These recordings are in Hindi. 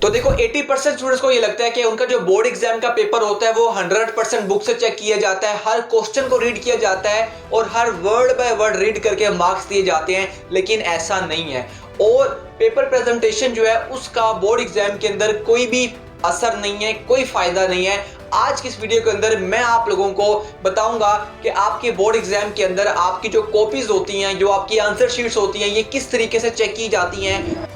तो देखो 80% स्टूडेंट्स को ये लगता है कि उनका जो बोर्ड एग्जाम का पेपर होता है वो 100% बुक से चेक किया जाता है, हर क्वेश्चन को रीड किया जाता है और हर वर्ड बाय वर्ड रीड करके मार्क्स दिए जाते हैं, लेकिन ऐसा नहीं है। और पेपर प्रेजेंटेशन जो है उसका बोर्ड एग्जाम के अंदर कोई भी असर नहीं है, कोई फायदा नहीं है। आज की इस वीडियो के अंदर मैं आप लोगों को बताऊंगा कि आपके बोर्ड एग्जाम के अंदर आपकी जो कॉपीज होती हैं, जो आपकी आंसर शीट्स होती हैं, ये किस तरीके से चेक की जाती हैं,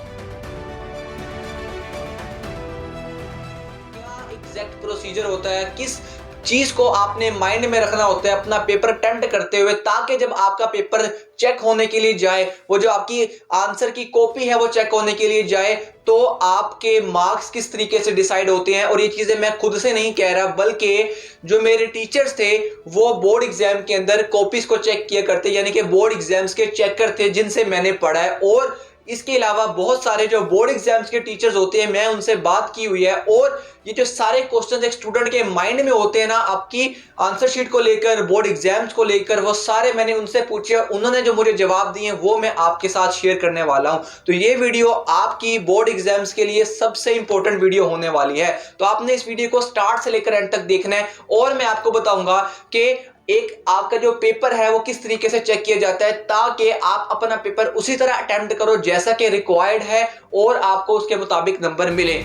एग्जैक्ट प्रोसीजर होता है, किस चीज को आपने माइंड में रखना होता है अपना पेपर अटेम्प्ट करते हुए, ताकि जब आपका पेपर चेक होने के लिए जाए, वो जो आपकी आंसर की कॉपी है वो चेक होने के लिए जाए, तो आपके मार्क्स किस तरीके से डिसाइड होते हैं। और ये चीजें मैं खुद से नहीं कह रहा, बल्कि जो मेरे टीचर्स थे वो बोर्ड एग्जाम के अंदर कॉपीज को चेक किया करते, यानी कि बोर्ड एग्जाम्स के चेकर थे जिनसे मैंने पढ़ा है। और इसके अलावा बहुत सारे जो बोर्ड एग्जाम्स के टीचर्स होते हैं, मैं उनसे बात की हुई है, और ये जो सारे क्वेश्चंस एक स्टूडेंट के माइंड में होते हैं ना, आपकी आंसर शीट को लेकर, बोर्ड एग्जाम्स को लेकर, वो सारे मैंने उनसे पूछे और उन्होंने जो मुझे जवाब दिए वो मैं आपके साथ शेयर करने वाला हूं। तो ये वीडियो आपकी बोर्ड एग्जाम्स के लिए सबसे इंपॉर्टेंट वीडियो होने वाली है, तो आपने इस वीडियो को स्टार्ट से लेकर एंड तक देखना है। और मैं आपको बताऊंगा कि एक आपका जो पेपर है वो किस तरीके से चेक किया जाता है, ताकि आप अपना पेपर उसी तरह अटेम्प्ट करो जैसा कि रिक्वायर्ड है और आपको उसके मुताबिक नंबर मिले।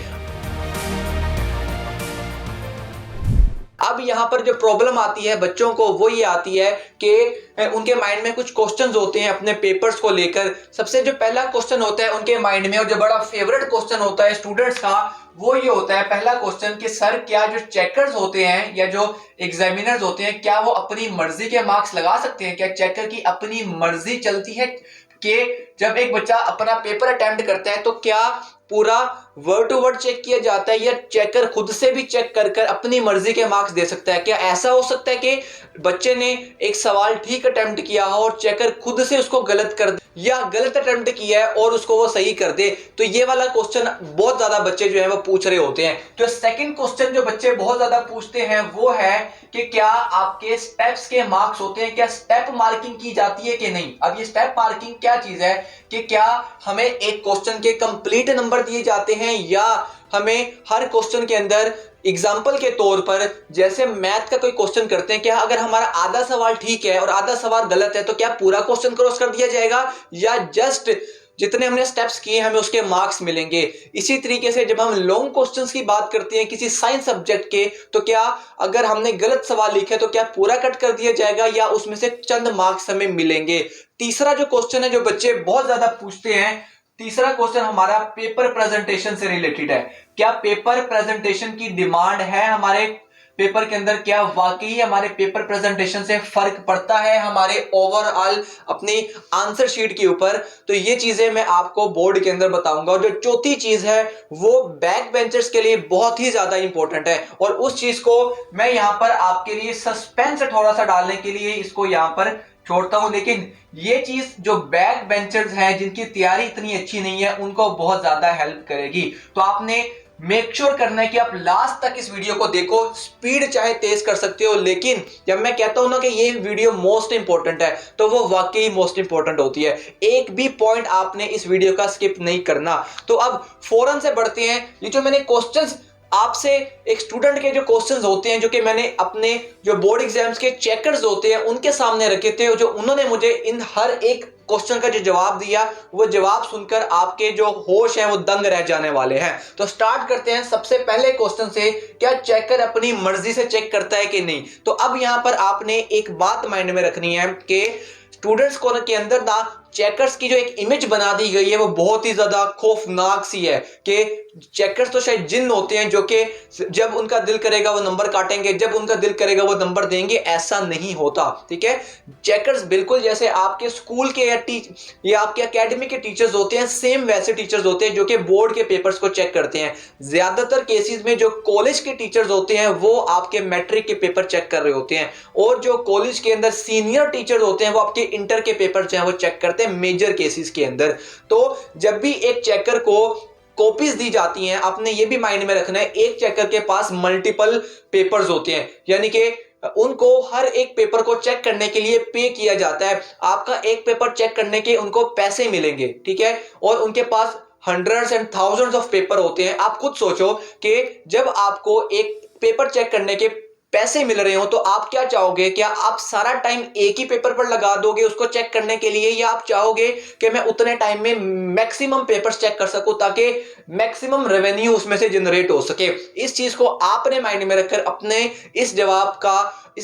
अब यहां पर जो प्रॉब्लम आती है बच्चों को वो ये आती है कि उनके माइंड में कुछ क्वेश्चंस होते हैं अपने पेपर्स को लेकर। सबसे जो पहला क्वेश्चन होता है उनके माइंड में, और जो बड़ा फेवरेट क्वेश्चन होता है स्टूडेंट्स का, वो ये होता है पहला क्वेश्चन कि सर क्या जो चेकर्स होते हैं या जो एग्जामिनर्स होते हैं, क्या वो अपनी मर्जी के मार्क्स लगा सकते हैं? क्या चेकर की अपनी मर्जी चलती है कि जब एक बच्चा अपना पेपर अटेम्प्ट करता है तो क्या पूरा वर्ड टू वर्ड चेक किया जाता है, या चेकर खुद से भी चेक कर कर अपनी मर्जी के मार्क्स दे सकता है? क्या ऐसा हो सकता है कि बच्चे ने एक सवाल ठीक अटेम्प्ट किया हो और चेकर खुद से उसको गलत कर दे, या गलत अटेम्प्ट किया है और उसको वो सही कर दे? तो ये वाला क्वेश्चन बहुत ज्यादा बच्चे जो है वो पूछ रहे होते हैं। तो सेकंड क्वेश्चन जो बच्चे बहुत ज्यादा पूछते हैं वो है कि क्या आपके स्टेप्स के मार्क्स होते हैं, क्या स्टेप मार्किंग की जाती है कि नहीं? अब ये स्टेप मार्किंग क्या चीज है कि क्या हमें एक क्वेश्चन के कंप्लीट नंबर दिए जाते हैं, या हमें हर क्वेश्चन के अंदर एग्जाम्पल के तौर पर, जैसे मैथ का कोई क्वेश्चन करते हैं, क्या अगर हमारा आधा सवाल ठीक है और आधा सवाल गलत है तो क्या पूरा क्वेश्चन क्रॉस कर दिया जाएगा, या जस्ट जितने हमने स्टेप्स किए हमें उसके मार्क्स मिलेंगे? इसी तरीके से जब हम लॉन्ग क्वेश्चंस की बात करते हैं किसी साइंस सब्जेक्ट के, तो क्या अगर हमने गलत सवाल लिखे तो क्या पूरा कट कर दिया जाएगा, या उसमें से चंद मार्क्स हमें मिलेंगे? तीसरा जो क्वेश्चन है जो बच्चे बहुत ज्यादा पूछते हैं, तीसरा क्वेश्चन हमारा पेपर प्रेजेंटेशन से रिलेटेड है। क्या पेपर प्रेजेंटेशन की डिमांड है हमारे पेपर के अंदर? क्या वाकई हमारे पेपर प्रेजेंटेशन से फर्क पड़ता है हमारे ओवरऑल अपनी आंसर शीट के ऊपर? तो ये चीजें मैं आपको बोर्ड के अंदर बताऊंगा। और जो चौथी चीज है वो बैक बेंचर्स के लिए बहुत ही ज्यादा इंपॉर्टेंट है, और उस चीज को मैं यहां पर आपके लिए सस्पेंस थोड़ा सा डालने के लिए इसको यहां पर छोड़ता हूं। लेकिन ये चीज जो बैक बेंचर्स हैं जिनकी तैयारी इतनी अच्छी नहीं है उनको बहुत ज्यादा हेल्प करेगी। तो आपने मेक श्योर करना है कि आप लास्ट तक इस वीडियो को देखो। स्पीड चाहे तेज कर सकते हो, लेकिन जब मैं कहता हूं ना कि ये वीडियो मोस्ट इंपॉर्टेंट है, तो वो वाकई मोस्ट इंपॉर्टेंट होती है। एक भी पॉइंट आपने इस वीडियो का स्किप नहीं करना। तो अब फौरन से बढ़ते हैं। ये जो मैंने क्वेश्चंस आपसे, एक स्टूडेंट के जो क्वेश्चंस होते हैं जो कि मैंने अपने जो बोर्ड एग्जाम्स के चेकर्स होते हैं उनके सामने रखे थे, और जो उन्होंने मुझे इन हर एक क्वेश्चन का जो जवाब दिया, वो जवाब सुनकर आपके जो होश है वो दंग रह जाने वाले हैं। तो स्टार्ट करते हैं सबसे पहले क्वेश्चन से, क्या चेकर अपनी मर्जी से चेक करता है कि नहीं? तो अब यहां पर आपने एक बात माइंड में रखनी है कि स्टूडेंट्स को के अंदर ना चेकर्स की जो एक इमेज बना दी गई है वो बहुत ही ज्यादा खौफनाक सी है कि चेकर्स तो शायद जिन्न होते हैं जो कि जब उनका दिल करेगा वो नंबर काटेंगे, जब उनका दिल करेगा वो नंबर देंगे। ऐसा नहीं होता, ठीक है? चेकर्स बिल्कुल जैसे आपके स्कूल के या आपके एकेडमी के टीचर्स होते हैं, सेम वैसे टीचर्स होते हैं जो कि बोर्ड के पेपर्स को चेक करते हैं। ज्यादातर केसेस में जो कॉलेज के टीचर्स होते हैं वो आपके मैट्रिक के पेपर चेक कर रहे होते हैं, और जो कॉलेज के अंदर सीनियर टीचर्स होते हैं वो आपके इंटर के पेपर जो है वो चेक करते हैं मेजर केसेस के अंदर। तो जब भी एक चेकर को कॉपीज दी जाती हैं, आपने ये भी माइंड में रखना है एक चेकर के पास मल्टीपल पेपर्स होते हैं, यानी कि उनको हर एक पेपर को चेक करने के लिए पे किया जाता है। आपका एक पेपर चेक करने के उनको पैसे मिलेंगे, ठीक है? और उनके पास hundreds and thousands of paper होते हैं। आप खुद सोचो कि जब आपको एक पेपर चेक करने के पैसे मिल रहे हो तो आप क्या चाहोगे? क्या आप सारा टाइम एक ही पेपर पर लगा दोगे उसको चेक करने के लिए, या आप चाहोगे कि मैं उतने टाइम में मैक्सिमम पेपर्स चेक कर सकूं ताकि मैक्सिमम रेवेन्यू उसमें से जनरेट हो सके? इस चीज को आपने माइंड में रखकर अपने इस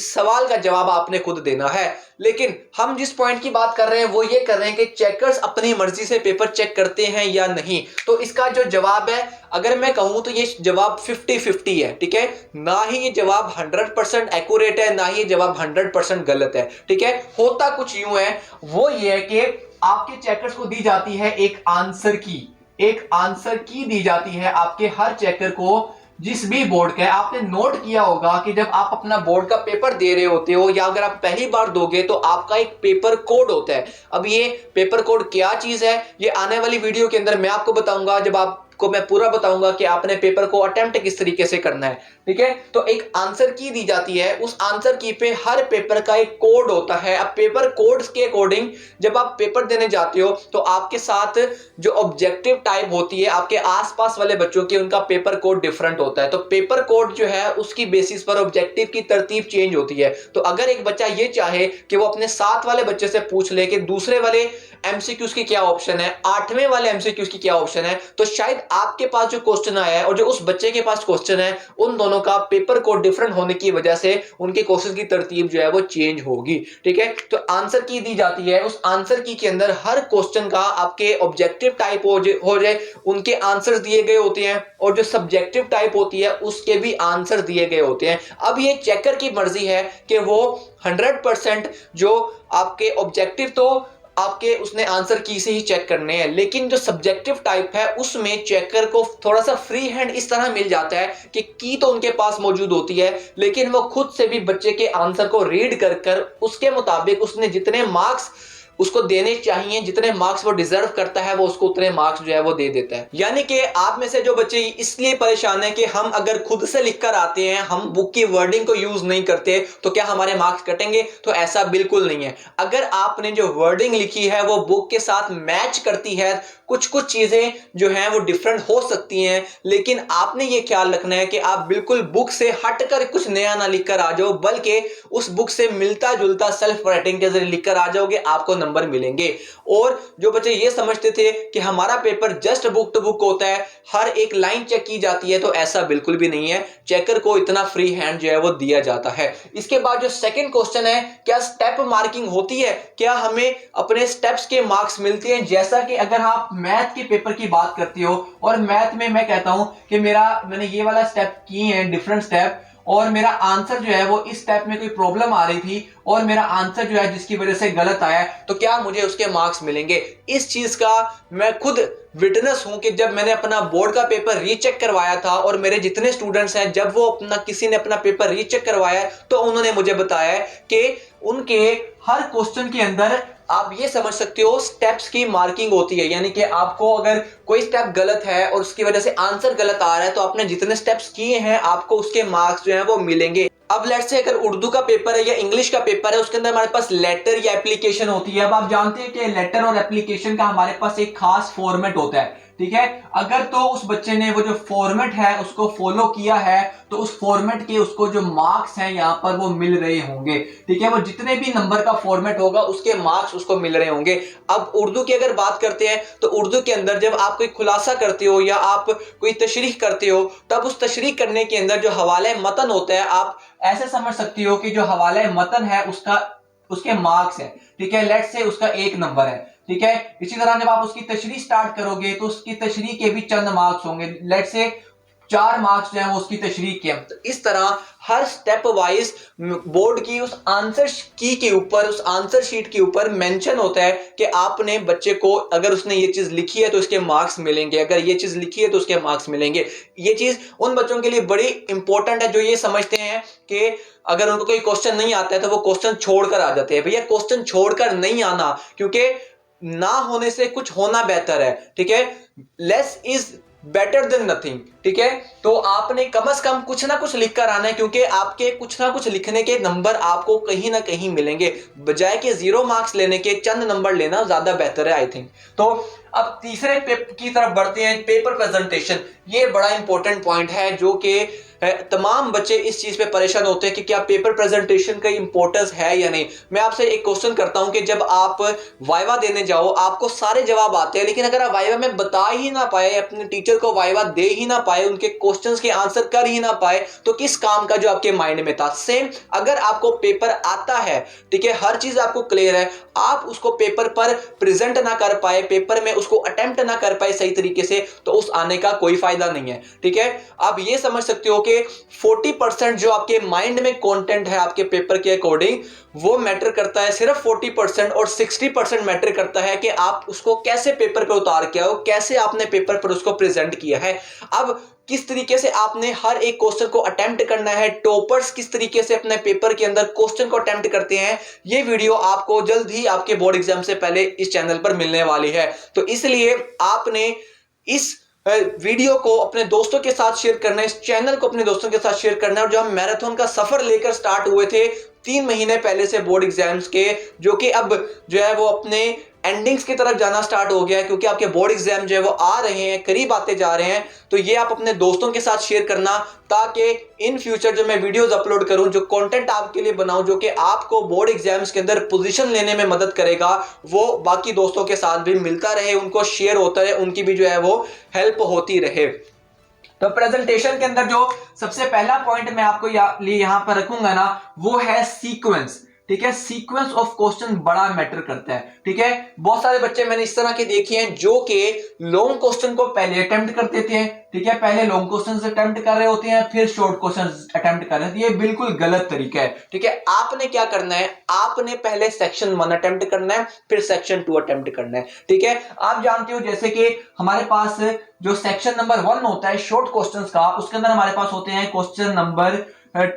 सवाल का जवाब आपने खुद देना है। लेकिन हम जिस पॉइंट की बात कर रहे हैं वो ये कर रहे हैं कि चेकर्स अपनी मर्जी से पेपर चेक करते हैं या नहीं। तो इसका जो जवाब है, अगर मैं कहूं तो ये जवाब 50-50 है, ठीक है। ना ही ये जवाब 100% एक्यूरेट है, ना ही ये जवाब 100% गलत है, ठीक है। होता कुछ यूं है, वो ये है कि आपके चेकर्स को दी जाती है एक आंसर की दी जाती है आपके हर चेकर को, जिस भी बोर्ड का है। आपने नोट किया होगा कि जब आप अपना बोर्ड का पेपर दे रहे होते हो या अगर आप पहली बार दोगे तो आपका एक पेपर कोड होता है। अब ये पेपर कोड क्या चीज है, ये आने वाली वीडियो के अंदर मैं आपको बताऊंगा, जब आपको मैं पूरा बताऊंगा कि आपने पेपर को अटेम्प्ट किस तरीके से करना है, ठीक है। तो एक आंसर की दी जाती है, उस आंसर की पे हर पेपर का एक कोड होता है। अब पेपर कोड्स के अकॉर्डिंग जब आप पेपर देने जाते हो तो आपके साथ जो ऑब्जेक्टिव टाइप होती है आपके आसपास वाले बच्चों की, उनका पेपर कोड डिफरेंट होता है। तो पेपर कोड जो है उसकी बेसिस पर ऑब्जेक्टिव की तरतीब चेंज होती है। तो अगर एक बच्चा ये चाहे कि वो अपने साथ वाले बच्चे से पूछ ले कि दूसरे वाले एमसीक्यूज की क्या ऑप्शन है, 8वें वाले एमसीक्यूज की क्या ऑप्शन है, तो शायद आपके पास जो क्वेश्चन आया है और जो उस बच्चे के पास क्वेश्चन है, उन दोनों का पेपर कोड डिफरेंट होने की वजह से उनके क्वेश्चन की तरतीब जो है वो चेंज होगी, ठीक है। तो आंसर की दी जाती है, उस आंसर की के अंदर हर क्वेश्चन का आपके ऑब्जेक्टिव टाइप हो जाए उनके आंसर्स दिए गए होते हैं, और जो सब्जेक्टिव टाइप होती है उसके भी आंसर दिए गए होते हैं। अब ये चेकर की मर्जी है कि वो 100% जो आपके ऑब्जेक्टिव तो आपके उसने आंसर की से ही चेक करने हैं, लेकिन जो सब्जेक्टिव टाइप है उसमें चेकर को थोड़ा सा फ्री हैंड इस तरह मिल जाता है कि की तो उनके पास मौजूद होती है, लेकिन वो खुद से भी बच्चे के आंसर को रीड कर कर उसके मुताबिक उसने जितने मार्क्स उसको देने चाहिए, जितने मार्क्स वो डिजर्व करता है, वो उसको उतने मार्क्स जो है वो दे देता है। यानी कि आप में से जो बच्चे इसलिए परेशान है कि हम अगर खुद से लिखकर आते हैं, हम बुक की वर्डिंग को यूज नहीं करते, तो क्या हमारे मार्क्स कटेंगे? तो ऐसा बिल्कुल नहीं है। अगर आपने जो वर्डिंग लिखी है वो बुक के साथ मैच करती है, कुछ चीजें जो हैं वो डिफरेंट हो सकती हैं, लेकिन आपने ये ख्याल रखना है कि आप बिल्कुल बुक से हटकर कुछ नया ना लिखकर आ जाओ, बल्कि उस बुक से मिलता जुलता सेल्फ राइटिंग के जरिए लिखकर आ जाओगे, आपको नंबर मिलेंगे। और जो बच्चे ये समझते थे कि हमारा paper just book to book होता है, हर एक लाइन चेक की जाती है, तो ऐसा बिल्कुल भी नहीं है। चेकर को इतना फ्री हैंड जो है वो दिया जाता है। इसके बाद जो सेकंड क्वेश्चन है, क्या स्टेप मार्किंग होती है? क्या हमें अपने स्टेप्स के मार्क्स मिलते हैं? जैसा कि अगर आप मैथ के पेपर की बात करते हो और मैथ में मैं कहता हूं कि मैंने ये वाला स्टेप किए हैं, डिफरेंट स्टेप, और मेरा आंसर जो है वो इस स्टेप में कोई प्रॉब्लम आ रही थी और मेरा आंसर जो है जिसकी वजह से गलत आया, तो क्या मुझे उसके मार्क्स मिलेंगे? इस चीज का मैं खुद विटनेस हूं कि जब मैंने अपना बोर्ड का पेपर रीचेक करवाया था और मेरे जितने स्टूडेंट्स हैं, जब वो किसी ने अपना पेपर रीचेक करवाया तो उन्होंने मुझे बताया कि उनके हर क्वेश्चन के अंदर आप ये समझ सकते हो स्टेप्स की मार्किंग होती है। यानी कि आपको अगर कोई स्टेप गलत है और उसकी वजह से आंसर गलत आ रहा है, तो आपने जितने स्टेप्स किए हैं आपको उसके मार्क्स जो है वो मिलेंगे। अब लेट्स से अगर उर्दू का पेपर है या इंग्लिश का पेपर है, उसके अंदर हमारे पास लेटर या एप्लीकेशन होती है। अब आप जानते हैं कि लेटर और एप्लीकेशन का हमारे पास एक खास फॉर्मेट होता है, ठीक है। अगर तो उस बच्चे ने वो जो फॉर्मेट है उसको फॉलो किया है, तो उस फॉर्मेट के उसको जो मार्क्स हैं यहां पर वो मिल रहे होंगे, ठीक है। वो जितने भी नंबर का फॉर्मेट होगा उसके मार्क्स उसको मिल रहे होंगे। अब उर्दू की अगर बात करते हैं तो उर्दू के अंदर जब आप कोई खुलासा करते हो या आप कोई तशरीह करते हो, तब उस तशरीह करने के अंदर जो हवाले मतन होता है, आप ऐसे समझ सकते हो कि जो हवाले मतन है उसके मार्क्स है, ठीक है। लेट्स से उसका 1 नंबर है, ठीक है। इसी तरह जब आप उसकी तशरीह स्टार्ट करोगे तो उसकी तशरीह के भी चंद मार्क्स होंगे, लेट्स से 4 मार्क्स जो है वो उसकी तशरीह के। तो इस तरह हर स्टेप वाइज बोर्ड की उस आंसर की के ऊपर, उस आंसर शीट के ऊपर मेंशन होता है कि आपने बच्चे को, अगर उसने ये चीज लिखी है तो उसके मार्क्स मिलेंगे, अगर ये चीज लिखी है तो उसके मार्क्स मिलेंगे। ये चीज उन बच्चों के लिए बड़ी इंपॉर्टेंट है जो ये समझते हैं कि अगर उनको कोई क्वेश्चन नहीं आता है तो वो क्वेश्चन छोड़कर आ जाते हैं। भैया क्वेश्चन छोड़कर नहीं आना, क्योंकि ना होने से कुछ होना बेहतर है, ठीक है। Less is better than nothing. ठीक है, तो आपने कम से कम कुछ ना कुछ लिख कर आना है, क्योंकि आपके कुछ ना कुछ लिखने के नंबर आपको कहीं ना कहीं मिलेंगे, बजाय के 0 मार्क्स लेने के चंद नंबर लेना ज्यादा बेहतर है आई थिंक। तो अब तीसरे की तरफ बढ़ते हैं, पेपर प्रेजेंटेशन। ये बड़ा इंपॉर्टेंट पॉइंट है जो कि तमाम बच्चे इस चीज पे परेशान होते हैं कि क्या पेपर प्रेजेंटेशन का इंपॉर्टेंस है या नहीं। मैं आपसे एक क्वेश्चन करता हूं कि जब आप वाइवा देने जाओ, आपको सारे जवाब आते हैं, लेकिन अगर आप वाइवा में बता ही ना पाए, अपने टीचर को वाइवा दे ही ना पाए, उनके क्वेश्चंस के आंसर कर ही ना पाए, तो किस काम का जो आपके माइंड में था। सेम अगर आपको पेपर आता है, ठीक है, हर चीज आपको क्लियर है, आप उसको पेपर पर प्रेजेंट ना कर पाए, पेपर में उसको अटेम्प्ट ना कर पाए सही तरीके से, तो उस आने का कोई फायदा नहीं है। ठीक है, आप ये समझ सकते हो कि 40% जो आपके माइंड में कंटेंट है आपके पेपर के अकॉर्डिंग, वो मैटर करता है सिर्फ 40%, और 60% मैटर करता है कि आप उसको कैसे पेपर पे उतार के आओ, कैसे आपने पेपर पर उसको प्रेजेंट किया है। अब किस तरीके से आपने हर एक क्वेश्चन को अटेम्प्ट करना है, टॉपर्स किस तरीके से अपने पेपर के अंदर क्वेश्चन को अटेम्प्ट करते हैं, ये वीडियो आपको जल्द ही आपके बोर्ड एग्जाम से पहले इस चैनल पर मिलने वाली है। तो इसलिए आपने इस वीडियो को अपने दोस्तों के साथ शेयर करना है, इस चैनल को अपने दोस्तों के साथ शेयर करना है। और जो हम मैराथन का सफर लेकर स्टार्ट हुए थे 3 महीने पहले से बोर्ड एग्जाम्स के, जो कि अब जो है वो अपने एंडिंग्स की तरफ जाना स्टार्ट हो गया है, क्योंकि आपके बोर्ड एग्जाम जो है वो आ रहे हैं, करीब आते जा रहे हैं। तो ये आप अपने दोस्तों के साथ शेयर करना, ताकि इन फ्यूचर जो मैं वीडियोस अपलोड करूं, जो कंटेंट आपके लिए बनाऊं, जो कि आपको बोर्ड एग्जाम्स के अंदर पोजीशन लेने में मदद करेगा, वो बाकी दोस्तों के साथ भी मिलता रहे, उनको शेयर होता रहे, उनकी भी जो है वो हेल्प होती रहे। तो प्रेजेंटेशन के अंदर जो सबसे पहला पॉइंट मैं आपको लिए यहां पर रखूंगा ना, वो है सीक्वेंस। ठीक है, सीक्वेंस ऑफ क्वेश्चन बड़ा मैटर करता है। ठीक है, बहुत सारे बच्चे मैंने इस तरह के देखे हैं जो कि लॉन्ग क्वेश्चन को पहले अटेम्प्ट कर देते हैं। ठीक है, पहले लॉन्ग क्वेश्चन अटेम्प्ट कर रहे होते हैं, फिर शॉर्ट क्वेश्चन अटेम्प्ट कर रहे हैं। ये बिल्कुल गलत तरीका है। ठीक है, आपने क्या करना है, आपने पहले सेक्शन 1 अटेम्प्ट करना है, फिर सेक्शन 2 अटेम्प्ट करना है। ठीक है, आप जानते हो जैसे कि हमारे पास जो सेक्शन नंबर 1 होता है शॉर्ट क्वेश्चंस का, उसके अंदर हमारे पास होते हैं क्वेश्चन नंबर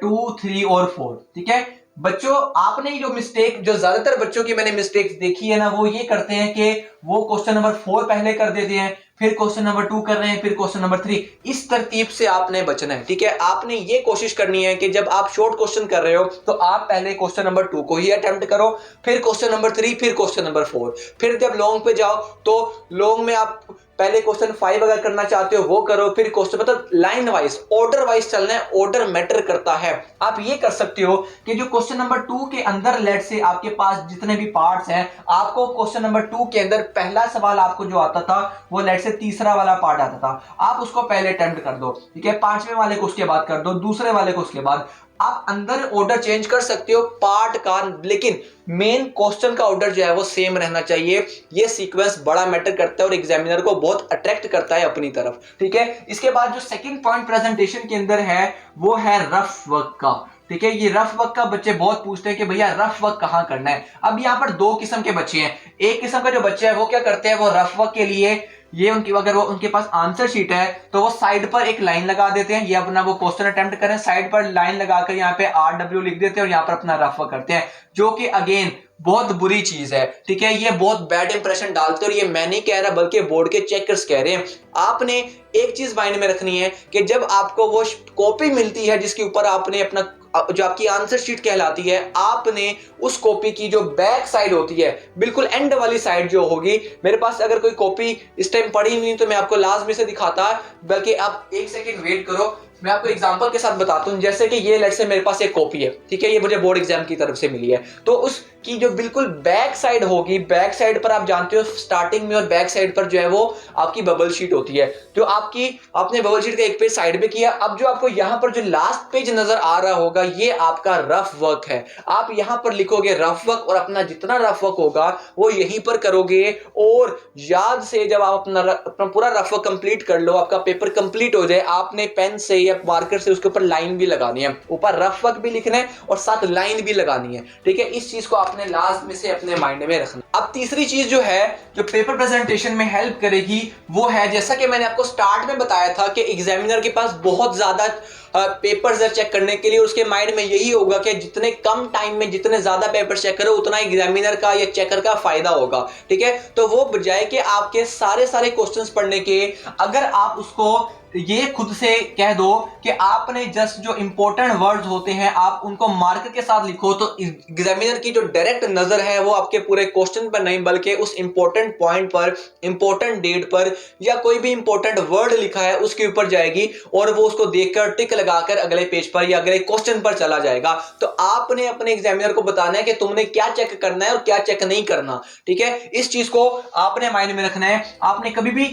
2, 3 और 4। ठीक है बच्चों, आपने जो मिस्टेक, जो ज्यादातर बच्चों की मैंने मिस्टेक्स देखी है ना, वो ये करते हैं कि वो क्वेश्चन नंबर 4 पहले कर देते हैं, फिर क्वेश्चन नंबर 2 कर रहे हैं, फिर क्वेश्चन नंबर 3। इस तरतीब से आपने बचना है। ठीक है, आपने ये कोशिश करनी है कि जब आप शॉर्ट क्वेश्चन कर रहे हो तो आप पहले क्वेश्चन नंबर 2 को ही अटेम्प्ट करो, फिर क्वेश्चन नंबर 3, फिर क्वेश्चन नंबर 4। फिर जब लॉन्ग पे जाओ तो लॉन्ग में आप पहले क्वेश्चन 5 अगर करना चाहते हो वो करो, फिर क्वेश्चन, मतलब लाइन वाइज, ऑर्डर वाइज चलना है, ऑर्डर मैटर करता है। आप ये कर सकते हो कि जो क्वेश्चन नंबर 2 के अंदर लेट से आपके पास जितने भी पार्ट्स हैं, आपको क्वेश्चन नंबर 2 के अंदर पहला सवाल आपको जो आता था वो लेट से तीसरा वाला पार्ट आता था, आप उसको पहले अटेम्प्ट कर दो। ठीक है, 5वें वाले को उसके बाद कर दो, दूसरे वाले को उसके बाद। आप अंदर ऑर्डर चेंज कर सकते हो पार्ट का, लेकिन मेन क्वेश्चन का ऑर्डर जो है वो सेम रहना चाहिए। ये सीक्वेंस बड़ा मैटर करता है और एग्जामिनर को बहुत अट्रैक्ट करता है अपनी तरफ। ठीक है, इसके बाद जो सेकंड पॉइंट प्रेजेंटेशन के अंदर है वो है रफ वर्क का। ठीक है, ये रफ वर्क का बच्चे बहुत पूछते हैं कि भैया रफ वर्क कहां करना है। अब यहाँ पर 2 किस्म के बच्चे हैं। एक किस्म का जो बच्चा है वो क्या करते हैं, वो रफ वर्क के लिए ये उनकी, अगर वो उनके पास आंसर शीट है तो वो साइड पर एक लाइन लगा देते हैं, ये अपना वो क्वेश्चन अटेम्प्ट करें, साइड पर लाइन लगाकर यहाँ पे RW लिख देते हैं और यहाँ पर अपना रफ वर्क करते हैं, जो कि अगेन बहुत बुरी चीज है। ठीक है, ये बहुत बैड इंप्रेशन डालते हैं, और ये मैं नहीं कह रहा बल्कि बोर्ड के चेकर्स कह रहे हैं। आपने एक चीज माइंड में रखनी है कि जब आपको वो कॉपी मिलती है जिसके ऊपर आपने अपना, जो आपकी आंसर शीट कहलाती है, आपने उस कॉपी की जो बैक साइड होती है, बिल्कुल एंड वाली साइड जो होगी, मेरे पास अगर कोई कॉपी इस टाइम पड़ी हुई तो मैं आपको लाजमी से दिखाता, बल्कि आप 1 सेकंड वेट करो, मैं आपको एग्जांपल के साथ बताता हूं। जैसे कि ये लेट्स से मेरे पास एक कॉपी है, ठीक है, ये मुझे बोर्ड एग्जाम की तरफ से मिली है, तो उसकी जो बिल्कुल बैक साइड होगी, बैक साइड पर आप जानते हो स्टार्टिंग में और बैक साइड पर जो है वो आपकी बबल शीट होती है, जो आपकी, आपने बबल शीट का एक पेज साइड में किया, अब जो आपको यहां पर जो लास्ट पेज नजर आ रहा होगा ये आपका रफ वर्क है। आप यहां पर लिखोगे रफ वर्क और अपना जितना रफ वर्क होगा वो यहीं पर करोगे, और याद से जब आप अपना पूरा रफ वर्क कंप्लीट कर लो, आपका पेपर कंप्लीट हो जाए, आपने पेन से या है, मार्कर से उसके ऊपर लाइन भी लगानी है, ऊपर रफ वर्क भी लिखना है और साथ लाइन भी लगानी है, ठीक है। इस चीज को आपने लास्ट में से अपने माइंड में रखना। अब तीसरी चीज जो है जो पेपर प्रेजेंटेशन में हेल्प करेगी वो है, जैसा कि मैंने आपको स्टार्ट में बताया था कि एग्जामिनर के पास बहुत ज्यादा पेपर्स है चेक करने के लिए, उसके माइंड में यही होगा कि जितने कम टाइम में जितने ज्यादा पेपर चेक करो उतना एग्जामिनर का या चेकर का फायदा होगा, ठीक है। तो वो बजाय के आपके सारे क्वेश्चंस पढ़ने के, अगर आप उसको ये खुद से कह दो कि आपने जस्ट जो इंपॉर्टेंट वर्ड्स होते हैं आप उनको मार्कर के साथ लिखो, तो एग्जामिनर की जो डायरेक्ट नजर है वो आपके पूरे क्वेश्चन पर नहीं बल्कि उस इंपॉर्टेंट पॉइंट पर, इंपॉर्टेंट डेट पर या कोई भी इंपॉर्टेंट वर्ड लिखा है उसके ऊपर जाएगी और वो उसको देखकर टिक लगाकर अगले पेज पर या अगले क्वेश्चन पर चला जाएगा। तो आपने अपने एग्जामिनर को बताना है कि तुमने क्या चेक करना है और क्या चेक नहीं करना, ठीक है। इस चीज को आपने माइंड में रखना है। आपने कभी भी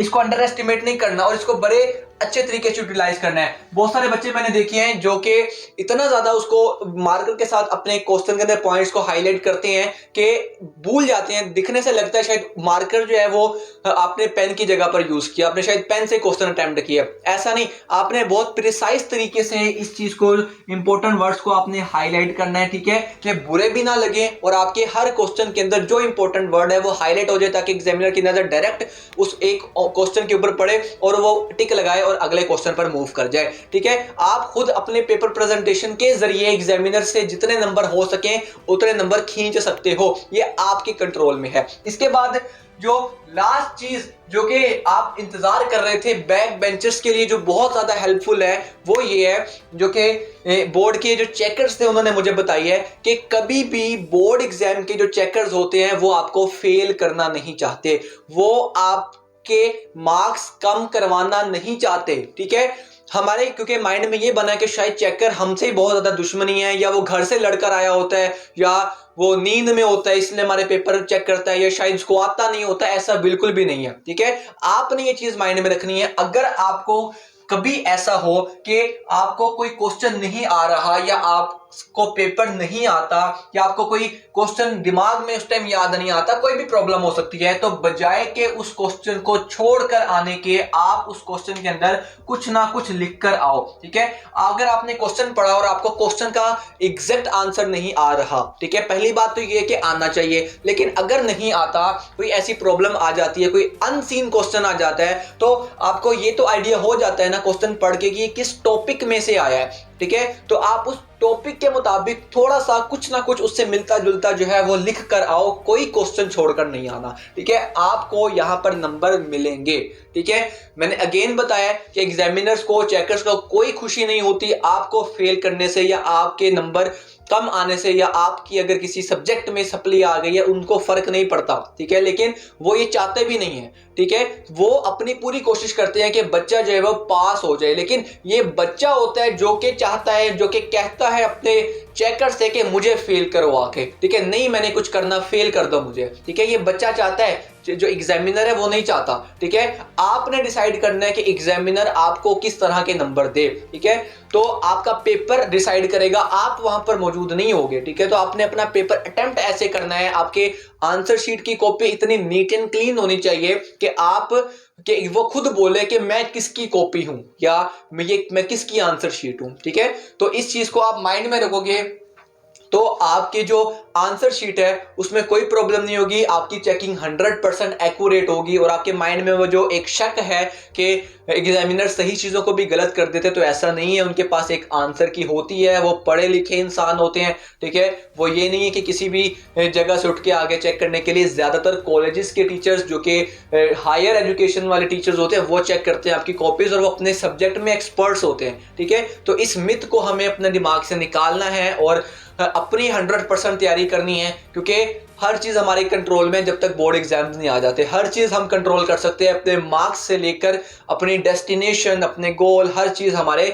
इसको अंडर एस्टिमेट नहीं करना और इसको बड़े अच्छे तरीके से यूटिलाइज करना है। बहुत सारे बच्चे मैंने देखे हैं जो कि इतना ज्यादा उसको मार्कर के साथ अपने क्वेश्चन के अंदर पॉइंट्स को हाईलाइट करते हैं कि भूल जाते हैं। दिखने से लगता है शायद मार्कर जो है वो आपने पेन की जगह पर यूज किया, आपने शायद पेन से क्वेश्चन अटेम्प्ट किया, ऐसा नहीं। आपने बहुत प्रिसाइज तरीके से इस चीज को, इंपॉर्टेंट वर्ड्स को आपने हाईलाइट करना है, ठीक है, कि बुरे भी ना लगे और आपके हर क्वेश्चन के अंदर जो इंपॉर्टेंट वर्ड है वो हाईलाइट हो जाए ताकि एग्जामिनर की नजर डायरेक्ट उस एक क्वेश्चन के ऊपर पड़े और वो टिक लगाए और अगले क्वेश्चन पर मूव कर जाए, ठीक है। आप खुद अपने पेपर प्रेजेंटेशन के जरिए एग्जामिनर से जितने नंबर हो सके उतने नंबर खींच सकते हो, ये आपके कंट्रोल में है। इसके बाद जो लास्ट चीज जो कि आप इंतजार कर रहे थे बैक बेंचर्स के लिए जो बहुत ज्यादा हेल्पफुल है वो ये है, जो कि बोर्ड के जो चेकर्स थे उन्होंने मुझे बताई है कि कभी भी बोर्ड एग्जाम के जो चेकर्स होते हैं वो आपको फेल करना नहीं चाहते, वो आपके मार्क्स कम करवाना नहीं चाहते, ठीक है। हमारे क्योंकि माइंड में ये बना है कि शायद चेकर हमसे बहुत ज्यादा दुश्मनी है, या वो घर से लड़कर आया होता है, या वो नींद में होता है इसलिए हमारे पेपर चेक करता है, या शायद उसको आता नहीं होता, ऐसा बिल्कुल भी नहीं है, ठीक है। आपने ये चीज माइंड में रखनी है। अगर आपको कभी ऐसा हो कि आपको कोई क्वेश्चन नहीं आ रहा या आपको पेपर नहीं आता या आपको कोई क्वेश्चन दिमाग में उस टाइम याद नहीं आता, कोई भी प्रॉब्लम हो सकती है, तो बजाय के उस क्वेश्चन को छोड़कर आने के आप उस क्वेश्चन के अंदर कुछ ना कुछ लिखकर आओ, ठीक है। अगर आपने क्वेश्चन पढ़ा और आपको क्वेश्चन का एग्जैक्ट आंसर नहीं आ रहा, ठीक है, पहली बात तो ये कि आना चाहिए, लेकिन अगर नहीं आता, कोई ऐसी प्रॉब्लम आ जाती है, कोई अनसीन क्वेश्चन आ जाता है, तो आपको ये तो आइडिया हो जाता है ना क्वेश्चन पढ़ के कि ये किस टॉपिक में से आया है, ठीक है। तो आप उस टॉपिक के मुताबिक थोड़ा सा कुछ ना कुछ उससे मिलता जुलता जो है वो लिख कर आओ, कोई क्वेश्चन छोड़कर नहीं आना, ठीक है। आपको यहां पर नंबर मिलेंगे, ठीक है। मैंने अगेन बताया कि एग्जामिनर्स को, चेकर्स को कोई खुशी नहीं होती आपको फेल करने से या आपके नंबर कम आने से, या आपकी अगर किसी सब्जेक्ट में सप्ली आ गई है उनको फर्क नहीं पड़ता, ठीक है। लेकिन वो ये चाहते भी नहीं है, ठीक है। वो अपनी पूरी कोशिश करते हैं कि बच्चा जो है वो पास हो जाए, लेकिन ये बच्चा होता है जो कि चाहता है, जो कि कहता है अपने चेकर से कि मुझे फेल करो आके, ठीक है, नहीं मैंने कुछ करना, फेल कर दो मुझे, ठीक है। ये बच्चा चाहता है, जो एग्जामिनर है वो नहीं चाहता, ठीक है। आपने डिसाइड करना है कि एग्जामिनर आपको किस तरह के नंबर दे, ठीक है। तो आपका पेपर डिसाइड करेगा, आप वहां पर मौजूद नहीं होगे, ठीक है। तो आपने अपना पेपर अटेम्प्ट ऐसे करना है, आपके आंसर शीट की कॉपी इतनी नीट एंड क्लीन होनी चाहिए कि वो खुद बोले कि मैं किसकी कॉपी हूं या मैं किसकी आंसर शीट हूं, ठीक है। तो इस चीज को आप माइंड में रखोगे तो आपकी जो आंसर शीट है उसमें कोई प्रॉब्लम नहीं होगी, आपकी चेकिंग 100% एक्यूरेट होगी। और आपके माइंड में वो जो एक शक है कि एग्जामिनर सही चीज़ों को भी गलत कर देते, तो ऐसा नहीं है, उनके पास एक आंसर की होती है, वो पढ़े लिखे इंसान होते हैं, ठीक है। वो ये नहीं है कि किसी भी जगह से उठ के आगे चेक करने के लिए, ज़्यादातर कॉलेजेस के टीचर्स जो कि हायर एजुकेशन वाले टीचर्स होते हैं वो चेक करते हैं आपकी कॉपीज और वो अपने सब्जेक्ट में एक्सपर्ट्स होते हैं, ठीक है। तो इस मिथ को हमें अपने दिमाग से निकालना है और अपनी 100% तैयारी करनी है, क्योंकि हर चीज़ हमारे कंट्रोल में जब तक बोर्ड एग्जाम्स नहीं आ जाते। हर चीज़ हम कंट्रोल कर सकते हैं, अपने मार्क्स से लेकर अपनी डेस्टिनेशन, अपने गोल, हर चीज़ हमारे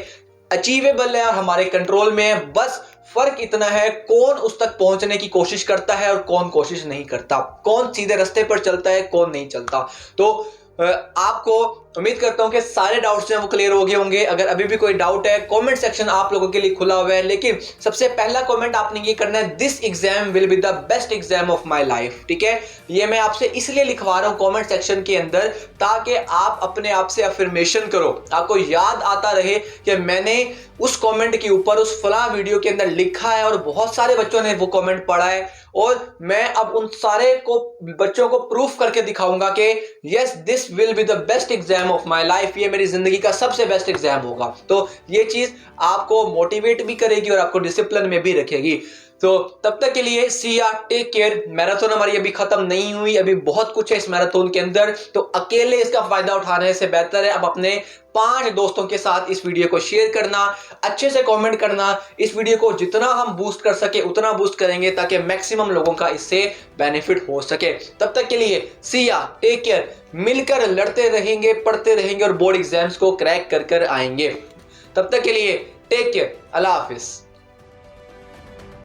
अचीवेबल है और हमारे कंट्रोल में है। बस फर्क इतना है कौन उस तक पहुंचने की कोशिश करता है और कौन कोशिश नहीं करता, कौन सीधे रास्ते पर चलता है, कौन नहीं चलता। तो आपको उम्मीद करता हूं कि सारे डाउट्स जो हैं वो क्लियर हो गए होंगे। अगर अभी भी कोई डाउट है, कमेंट सेक्शन आप लोगों के लिए खुला हुआ है, लेकिन सबसे पहला कमेंट आपने ये करना है, this exam will be the best exam of my life. ठीक है, ये मैं आपसे इसलिए लिखवा रहा हूं कमेंट सेक्शन के अंदर ताकि आप अपने आप से अफर्मेशन करो, आपको याद आता रहे कि मैंने उस कमेंट के ऊपर उस फला वीडियो के अंदर लिखा है और बहुत सारे बच्चों ने वो कमेंट पढ़ा है, और मैं अब उन सारे को बच्चों को प्रूफ करके दिखाऊंगा कि yes this will be the best exam of my life, ये मेरी जिंदगी का सबसे बेस्ट एग्जाम होगा। तो ये चीज आपको मोटिवेट भी करेगी और आपको डिसिप्लिन में भी रखेगी। तो तब तक के लिए सी या, टेक केयर। मैराथन हमारी अभी खत्म नहीं हुई, अभी बहुत कुछ है इस मैराथन के अंदर, तो अकेले इसका फायदा उठाने से बेहतर है अब अपने 5 दोस्तों के साथ इस वीडियो को शेयर करना, अच्छे से कमेंट करना। इस वीडियो को जितना हम बूस्ट कर सके उतना बूस्ट करेंगे ताकि मैक्सिमम लोगों का इससे बेनिफिट हो सके। तब तक के लिए सी या, टेक केयर। मिलकर लड़ते रहेंगे, पढ़ते रहेंगे और बोर्ड एग्जाम्स को क्रैक कर कर आएंगे। तब तक के लिए टेक केयर, अल्लाह हाफिज।